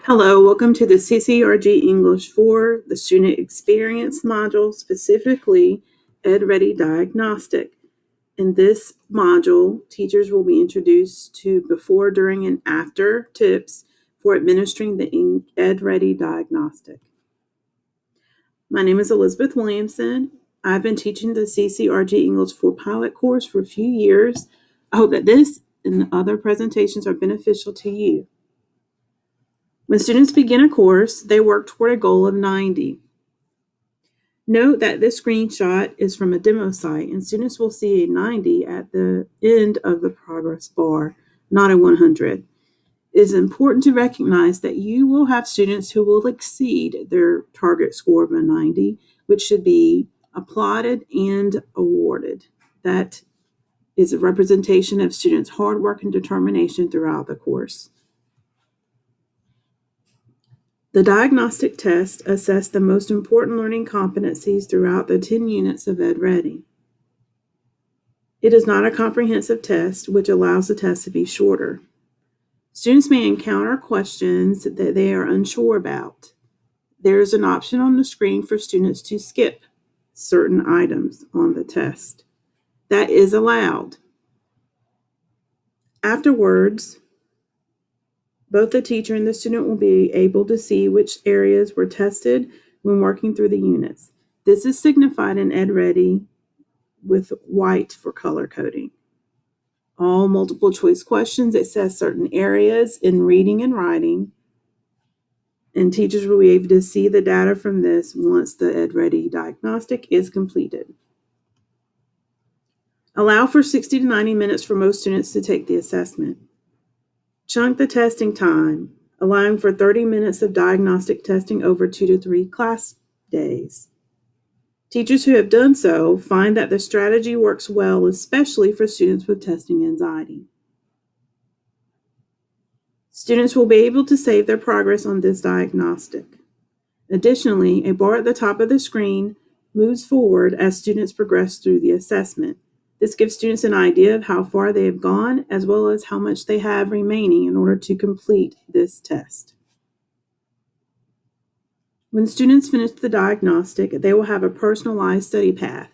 Hello, welcome to the CCRG English 4, the Student Experience module, specifically EdReady Diagnostic. In this module, teachers will be introduced to before, during, and after tips for administering the EdReady Diagnostic. My name is Elizabeth Williamson. I've been teaching the CCRG English 4 pilot course for a few years. I hope that this and other presentations are beneficial to you. When students begin a course, they work toward a goal of 90. Note that this screenshot is from a demo site, and students will see a 90 at the end of the progress bar, not a 100. It is important to recognize that you will have students who will exceed their target score of a 90, which should be applauded and awarded. That is a representation of students' hard work and determination throughout the course. The diagnostic test assessed the most important learning competencies throughout the 10 units of EdReady. It is not a comprehensive test, which allows the test to be shorter. Students may encounter questions that they are unsure about. There is an option on the screen for students to skip certain items on the test. That is allowed. Afterwards, both the teacher and the student will be able to see which areas were tested when working through the units. This is signified in EdReady with white for color coding. All multiple choice questions assess certain areas in reading and writing, and teachers will be able to see the data from this once the EdReady diagnostic is completed. Allow for 60 to 90 minutes for most students to take the assessment. Chunk the testing time, allowing for 30 minutes of diagnostic testing over 2 to 3 class days. Teachers who have done so find that the strategy works well, especially for students with testing anxiety. Students will be able to save their progress on this diagnostic. Additionally, a bar at the top of the screen moves forward as students progress through the assessment. This gives students an idea of how far they have gone, as well as how much they have remaining in order to complete this test. When students finish the diagnostic, they will have a personalized study path.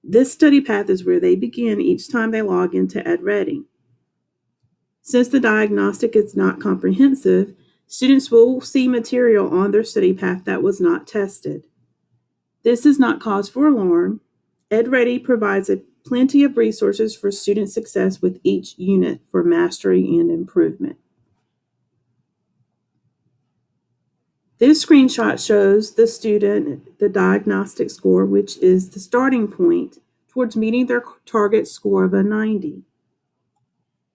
This study path is where they begin each time they log into EdReady. Since the diagnostic is not comprehensive, students will see material on their study path that was not tested. This is not cause for alarm. EdReady provides plenty of resources for student success with each unit for mastery and improvement. This screenshot shows the student the diagnostic score, which is the starting point towards meeting their target score of a 90.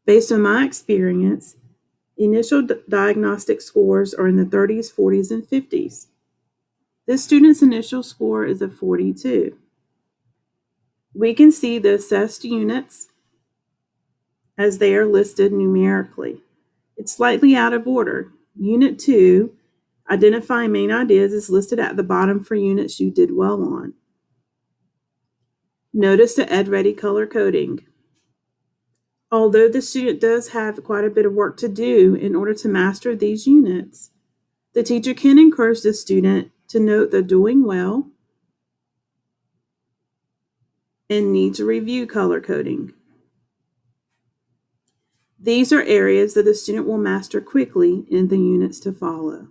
Based on my experience, initial diagnostic scores are in the 30s, 40s, and 50s. This student's initial score is a 42. We can see the assessed units as they are listed numerically. It's slightly out of order. Unit 2, identifying main ideas, is listed at the bottom for units you did well on. Notice the EdReady color coding. Although the student does have quite a bit of work to do in order to master these units, the teacher can encourage the student to note the doing well and need to review color coding. These are areas that the student will master quickly in the units to follow.